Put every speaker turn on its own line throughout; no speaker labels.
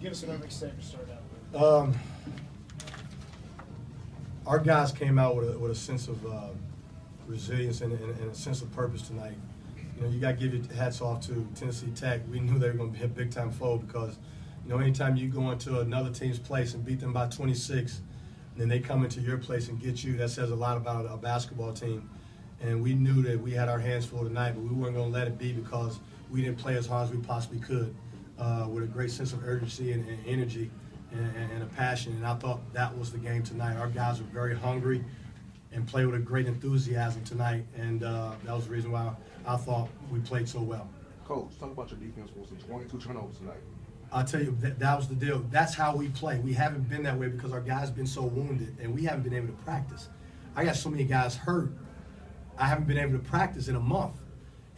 Give us an overview to start out.
Our guys came out with a sense of resilience and a sense of purpose tonight. You know, you got to give your hats off to Tennessee Tech. We knew they were going to be a big-time foe because, you know, anytime you go into another team's place and beat them by 26, and then they come into your place and get you, that says a lot about a basketball team. And we knew that we had our hands full tonight, but we weren't going to let it be because we didn't play as hard as we possibly could, with a great sense of urgency and energy and a passion. And I thought that was the game tonight. Our guys were very hungry and played with a great enthusiasm tonight, and that was the reason why I thought we played so well.
Coach, talk about your defense for some 22 turnovers tonight.
I'll tell you, that was the deal. That's how we play. We haven't been that way because our guys been so wounded, and we haven't been able to practice. I got so many guys hurt. I haven't been able to practice in a month.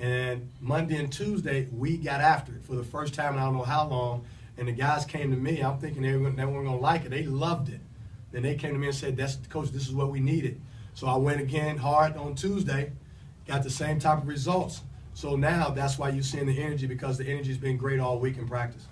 And Monday and Tuesday, we got after it for the first time in I don't know how long, and the guys came to me. I'm thinking they weren't going to like it. They loved it. Then they came to me and said, Coach, this is what we needed. So I went again hard on Tuesday, got the same type of results. So now that's why you're seeing the energy, because the energy's been great all week in practice.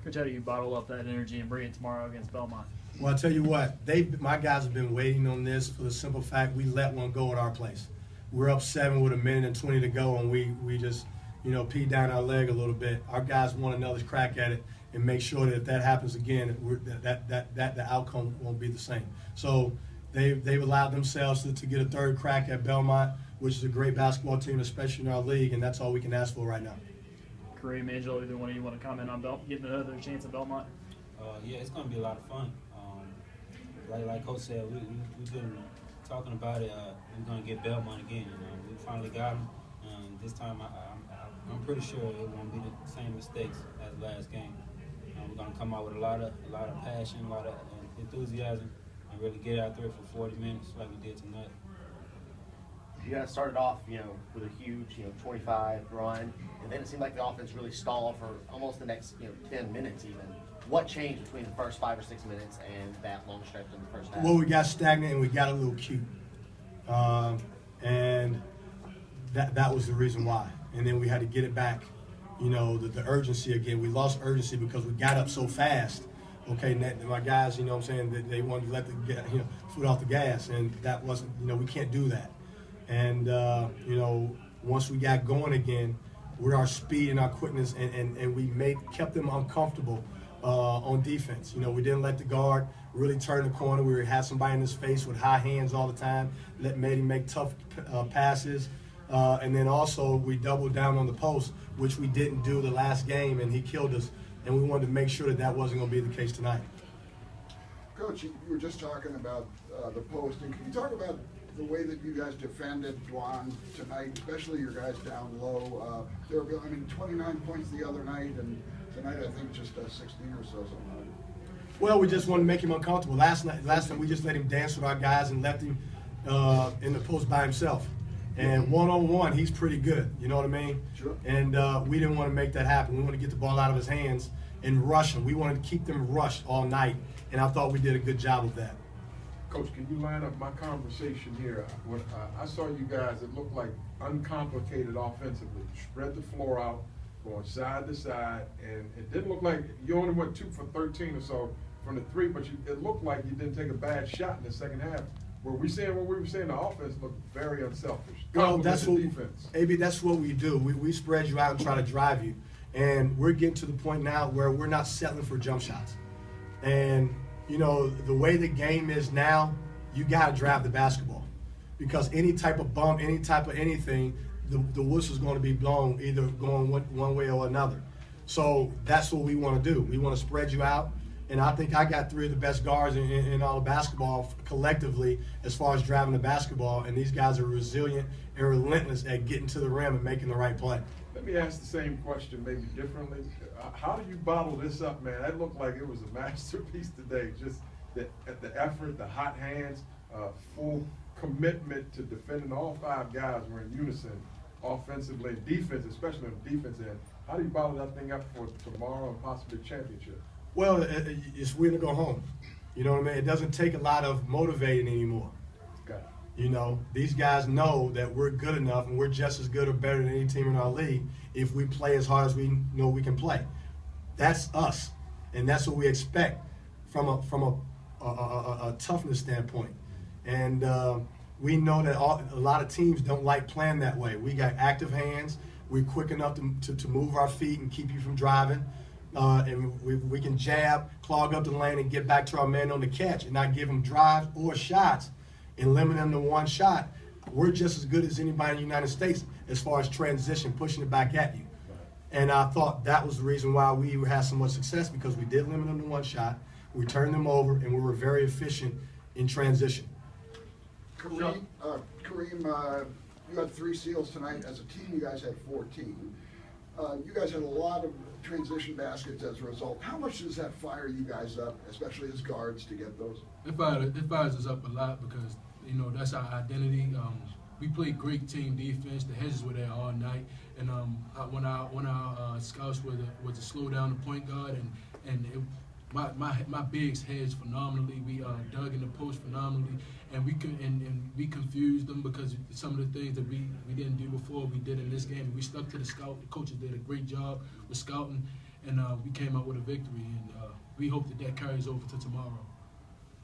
Coach, how do you bottle up that energy and bring it tomorrow against Belmont?
Well, I'll tell you what, my guys have been waiting on this for the simple fact we let one go at our place. We're up 7 with 1:20 to go, and we just, you know, peed down our leg a little bit. Our guys want another crack at it and make sure that if that happens again, that the outcome won't be the same. So they've allowed themselves to get a third crack at Belmont, which is a great basketball team, especially in our league, and that's all we can ask for right now.
Kareem, Angelo, either one of you want to comment on getting another chance at Belmont?
Yeah, it's going to be a lot of fun. Like Coach said, we've been talking about it. We're going to get Belmont again. We finally got them. This time, I'm pretty sure it won't be the same mistakes as last game. We're going to come out with a lot of passion, a lot of enthusiasm, and really get out there for 40 minutes like we did tonight.
You guys started off, with a huge, 25 run, and then it seemed like the offense really stalled for almost the next, 10 minutes even. What changed between the first 5 or 6 minutes and that long stretch in the first half?
Well, we got stagnant and we got a little cute, and that was the reason why. And then we had to get it back, the urgency again. We lost urgency because we got up so fast. Okay, my guys, what I'm saying, they wanted to let the foot off the gas, and that wasn't, we can't do that. And once we got going again with our speed and our quickness, and we kept them uncomfortable on defense. We didn't let the guard really turn the corner. We had somebody in his face with high hands all the time, made him make tough passes. And then also we doubled down on the post, which we didn't do the last game, and he killed us. And we wanted to make sure that wasn't going to be the case tonight.
Coach, you were just talking about the post, and can you talk about the way that you guys defended Dwan tonight, especially your guys down low? There were, 29 points the other night, and tonight I think just 16 or so something.
Well, we just wanted to make him uncomfortable. Last time we just let him dance with our guys and left him in the post by himself. And one-on-one, he's pretty good. You know what I mean?
Sure. And
we didn't want to make that happen. We wanted to get the ball out of his hands and rush him. We wanted to keep them rushed all night, and I thought we did a good job of that.
Coach, can you line up my conversation here? When I saw you guys, it looked like uncomplicated offensively. Spread the floor out, going side to side, and it didn't look like you only went 2 for 13 or so from the three, but it looked like you didn't take a bad shot in the second half. Were we saying what we were saying? The offense looked very unselfish.
Well, that's what
defense.
AB, that's what we do. We spread you out and try to drive you, and we're getting to the point now where we're not settling for jump shots. And the way the game is now, you got to drive the basketball, because any type of bump, any type of anything, the whistle's going to be blown, either going one way or another. So that's what we want to do. We want to spread you out. And I think I got 3 of the best guards in all of basketball collectively as far as driving the basketball, and these guys are resilient and relentless at getting to the rim and making the right play.
Let me ask the same question maybe differently. How do you bottle this up, man? That looked like it was a masterpiece today. Just the effort, the hot hands, full commitment to defending. All 5 guys were in unison, offensively and defense, especially on the defense end. How do you bottle that thing up for tomorrow and possibly championship?
Well, it's win to go home. You know what I mean? It doesn't take a lot of motivating anymore.
Okay.
These guys know that we're good enough, and we're just as good or better than any team in our league if we play as hard as we know we can play. That's us, and that's what we expect from a toughness standpoint. And we know that a lot of teams don't like playing that way. We got active hands. We're quick enough to move our feet and keep you from driving. And we can jab, clog up the lane, and get back to our man on the catch and not give them drives or shots and limit them to one shot. We're just as good as anybody in the United States as far as transition, pushing it back at you. And I thought that was the reason why we had so much success, because we did limit them to one shot, we turned them over, and we were very efficient in transition.
Kareem, you had 3 steals tonight. As a team, you guys had 14. You guys had a lot of transition baskets as a result. How much does that fire you guys up, especially as guards, to get those?
It fires us up a lot because, you know, that's our identity. We played great team defense. The hedges were there all night, and when our scouts were to slow down the point guard, my bigs hedged phenomenally. We dug in the post phenomenally, and we confused them because some of the things that we didn't do before we did in this game. We stuck to the scout. The coaches did a great job with scouting, and we came out with a victory. And we hope that carries over to tomorrow.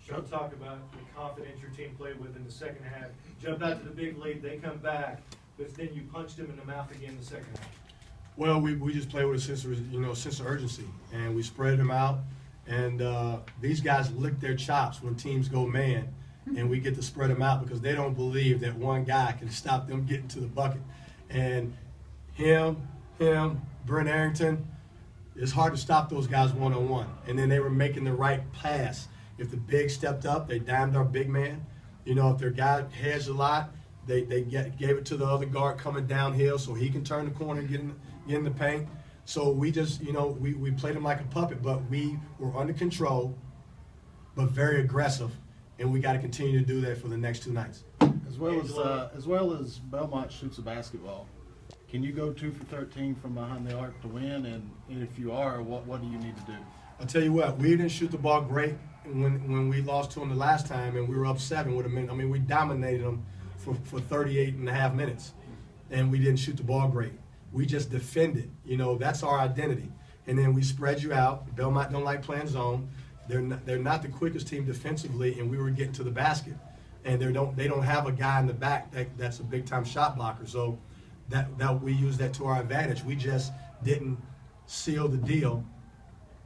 Sean, talk about the confidence your team played with in the second half. Jump out to the big lead, they come back, but then you punched them in the mouth again in the second half.
Well, we just play with a sense of urgency, and we spread them out. And these guys lick their chops when teams go man, and we get to spread them out because they don't believe that one guy can stop them getting to the bucket. And him, Brent Arrington, it's hard to stop those guys one-on-one. And then they were making the right pass. If the big stepped up, they dimed our big man. You know, if their guy hedged a lot, they gave it to the other guard coming downhill so he can turn the corner and get in the paint. So we just, we played them like a puppet, but we were under control, but very aggressive, and we got to continue to do that for the next 2 nights.
As well as Belmont shoots a basketball, can you go 2 for 13 from behind the arc to win? And if you are, what do you need to do?
I'll tell you what, we didn't shoot the ball great when we lost to them the last time, and we were up 7 with a minute. I mean, we dominated them for 38 and a half minutes, and we didn't shoot the ball great. We just defended. That's our identity. And then we spread you out. Belmont don't like playing zone. They're not the quickest team defensively, and we were getting to the basket. And they don't have a guy in the back that's a big-time shot blocker. So that we use that to our advantage. We just didn't seal the deal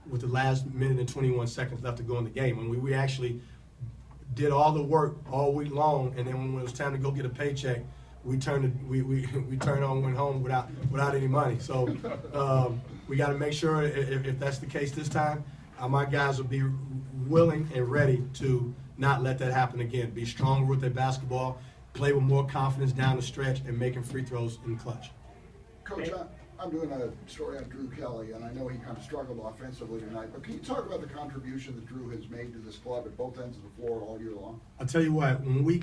with the last minute and 21 seconds left to go in the game. And we actually did all the work all week long, and then when it was time to go get a paycheck, we turned on and went home without any money. So we got to make sure if that's the case this time, my guys will be willing and ready to not let that happen again. Be stronger with their basketball, play with more confidence down the stretch, and making free throws in the clutch.
Coach, I'm doing a story on Drew Kelly, and I know he kind of struggled offensively tonight, but can you talk about the contribution that Drew has made to this club at both ends of the floor all year long?
I'll tell you what, when we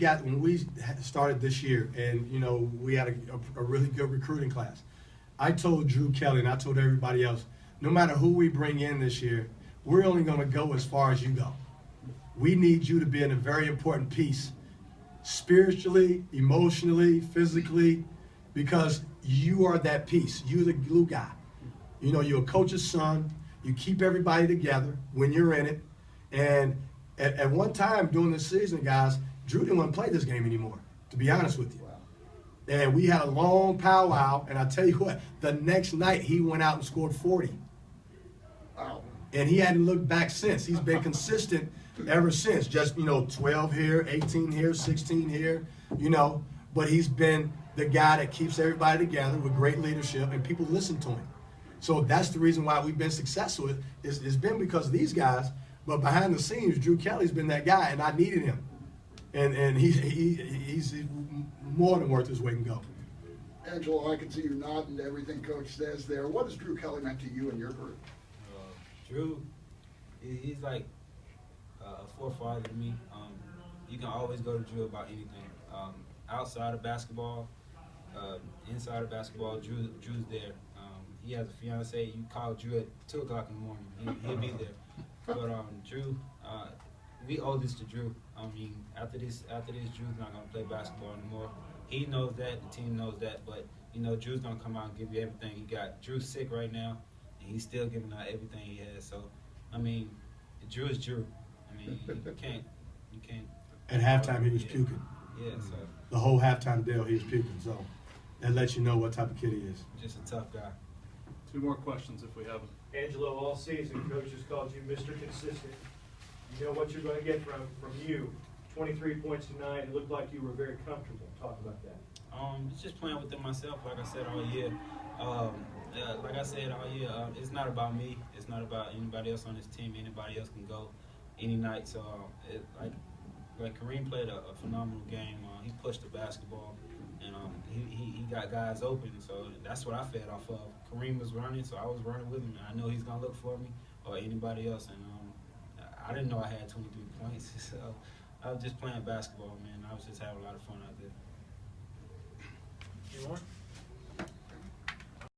started this year, and we had a really good recruiting class, I told Drew Kelly and I told everybody else, no matter who we bring in this year, we're only going to go as far as you go. We need you to be in a very important piece, spiritually, emotionally, physically, because you are that piece. You're the glue guy. You're a coach's son. You keep everybody together when you're in it. And at one time during the season, guys, Drew didn't want to play this game anymore, to be honest with you. Wow. And we had a long powwow, and I tell you what, the next night he went out and scored 40.
Wow.
And he hadn't looked back since. He's been consistent ever since. Just, 12 here, 18 here, 16 here, But he's been the guy that keeps everybody together with great leadership, and people listen to him. So that's the reason why we've been successful. It's been because of these guys, but behind the scenes, Drew Kelly's been that guy, and I needed him. And he's more than worth his weight in gold.
Angelo, I can see you nodding to everything Coach says there. What has Drew Kelly meant to you and your group?
Drew, he's like a forefather to me. You can always go to Drew about anything. Outside of basketball, inside of basketball, Drew's there. He has a fiance. You call Drew at 2 o'clock in the morning. He'll be there. But Drew, we owe this to Drew. After this, Drew's not gonna play basketball anymore. He knows that. The team knows that. But Drew's gonna come out and give you everything he got. Drew's sick right now. he's still giving out everything he has. So, I mean, Drew is Drew. I mean, you can't.
At halftime, he was puking.
Yeah, so
The whole halftime deal, he was puking. So that lets you know what type of kid he is.
just a tough guy.
2 more questions if we have them.
Angelo, all season, coaches called you Mr. Consistent. You know what you're going to get from you. 23 points tonight. It looked like you were very comfortable. Talk about that.
It's just playing within myself, like I said all year. Like I said all year, it's not about me. It's not about anybody else on this team. Anybody else can go any night. So, like Kareem played a phenomenal game. He pushed the basketball, and he got guys open. So that's what I fed off of. Kareem was running, so I was running with him. And I know he's gonna look for me or anybody else. And I didn't know I had 23 points. So I was just playing basketball, man. I was just having a lot of fun out there.
Any more?